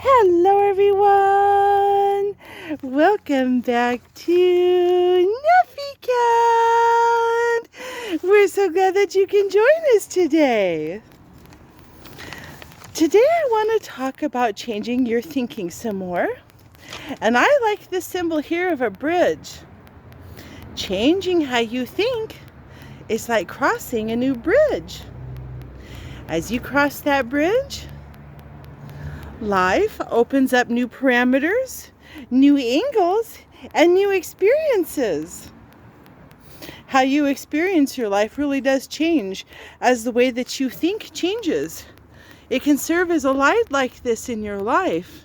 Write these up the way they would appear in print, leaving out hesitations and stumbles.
Hello, everyone. Welcome back to Nuffy Cat. We're so glad that you can join us today. Today, I want to talk about changing your thinking some more. And I like this symbol here of a bridge. Changing how you think is like crossing a new bridge. As you cross that bridge, life opens up new parameters, new angles, and new experiences. How you experience your life really does change as the way that you think changes. It can serve as a light like this in your life.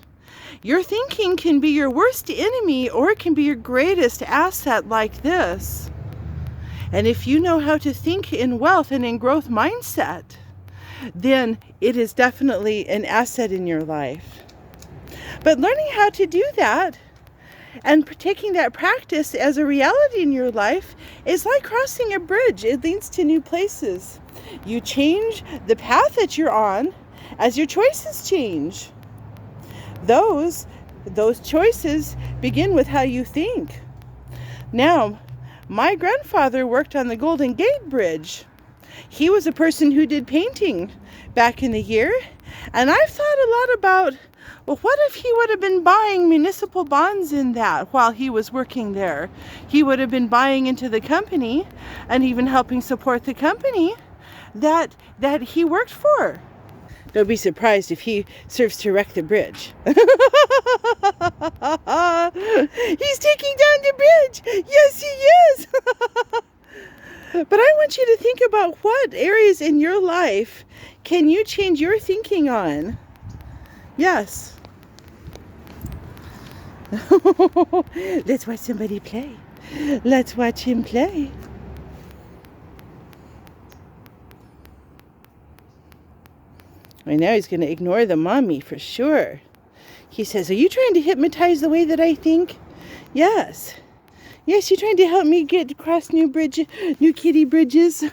Your thinking can be your worst enemy, or it can be your greatest asset like this. And if you know how to think in wealth and in growth mindset, then it is definitely an asset in your life. But learning how to do that and taking that practice as a reality in your life is like crossing a bridge. It leads to new places. You change the path that you're on as your choices change. Those choices begin with how you think. Now, my grandfather worked on the Golden Gate Bridge. He was a person who did painting back in the year, and I've thought a lot about, well, what if he would have been buying municipal bonds in that while he was working there? He would have been buying into the company and even helping support the company that he worked for. Don't be surprised if he serves to wreck the bridge. He's taking down the bridge. Yes, he is. But I want you to think about what areas in your life can you change your thinking on? Yes. Let's watch somebody play. Let's watch him play. Right now he's going to ignore the mommy for sure. He says, "Are you trying to hypnotize the way that I think?" Yes. Yes, you're trying to help me get across new kitty bridges.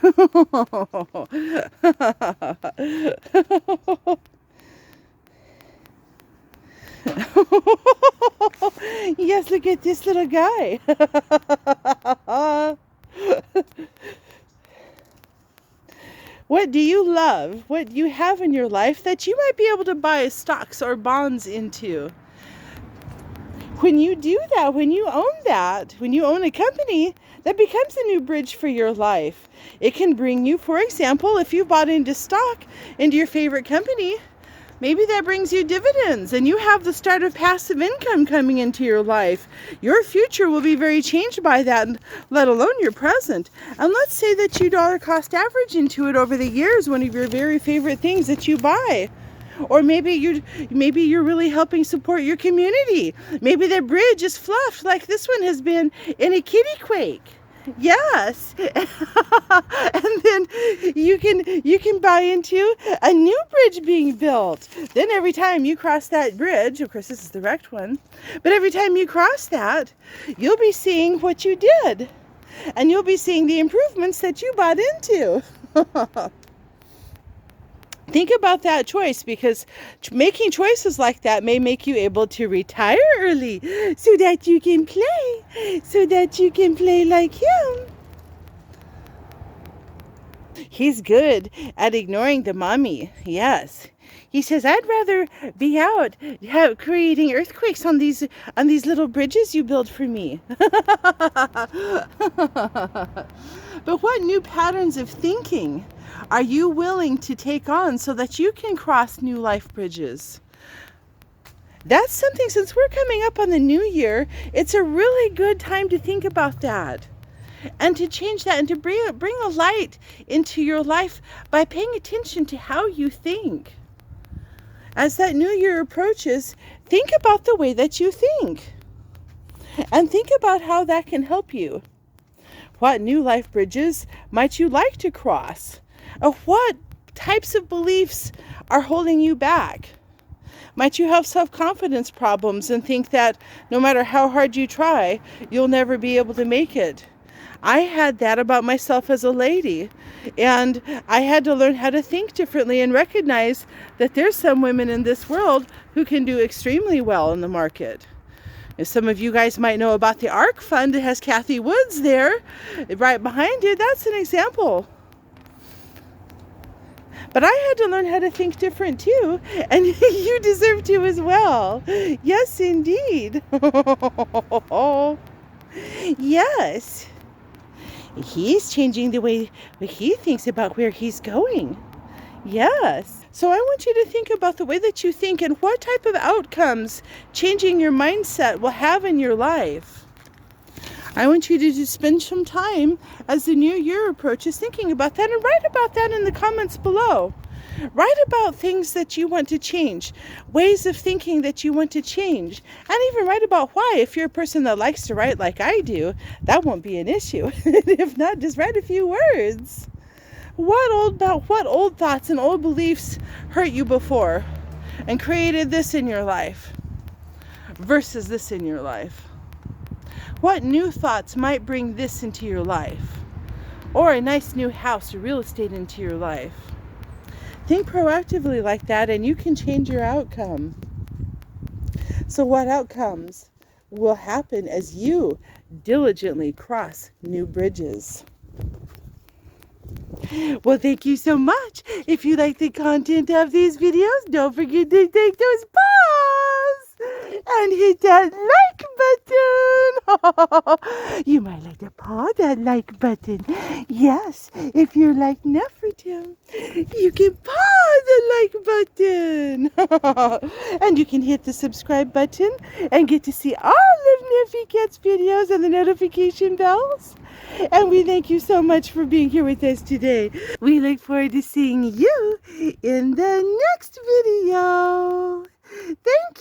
Yes, look at this little guy. What do you love? What do you have in your life that you might be able to buy stocks or bonds into? When you do that, when you own a company, that becomes a new bridge for your life. It can bring you, for example, if you bought into stock into your favorite company, maybe that brings you dividends and you have the start of passive income coming into your life. Your future will be very changed by that, let alone your present. And let's say that you dollar cost average into it over the years, one of your very favorite things that you buy. Or maybe you're really helping support your community. Maybe the bridge is fluffed like this one has been in a kitty quake. Yes. And then you can buy into a new bridge being built. Then every time you cross that bridge, of course this is the wrecked one, but every time you cross that, you'll be seeing what you did. And you'll be seeing the improvements that you bought into. Think about that choice, because making choices like that may make you able to retire early so that you can play like him. He's good at ignoring the mommy. Yes. He says, "I'd rather be out creating earthquakes on these little bridges you build for me." But what new patterns of thinking are you willing to take on so that you can cross new life bridges? That's something, since we're coming up on the new year, it's a really good time to think about that. And to change that and to bring a light into your life by paying attention to how you think. As that new year approaches, think about the way that you think. And think about how that can help you. What new life bridges might you like to cross? Or what types of beliefs are holding you back? Might you have self-confidence problems and think that no matter how hard you try, you'll never be able to make it? I had that about myself as a lady. And I had to learn how to think differently and recognize that there's some women in this world who can do extremely well in the market. As some of you guys might know about the ARC Fund, it has Kathy Woods there, right behind it. That's an example. But I had to learn how to think different too, and you deserve to as well. Yes, indeed. Yes. He's changing the way he thinks about where he's going. Yes. So I want you to think about the way that you think and what type of outcomes changing your mindset will have in your life. I want you to just spend some time as the new year approaches thinking about that, and write about that in the comments below. Write about things that you want to change, ways of thinking that you want to change, and even write about why. If you're a person that likes to write like I do, that won't be an issue. If not, just write a few words. What old thoughts and old beliefs hurt you before and created this in your life versus this in your life? What new thoughts might bring this into your life, or a nice new house or real estate into your life? Think proactively like that, and you can change your outcome. So what outcomes will happen as you diligently cross new bridges? Well, thank you so much. If you like the content of these videos, don't forget to take those paws and hit that like button. You might like to paw that like button. Yes, if you're like Nefertim, you can paw the like button. And you can hit the subscribe button and get to see all of Neffy Cat's videos and the notification bells. And we thank you so much for being here with us today. We look forward to seeing you in the next video. Thank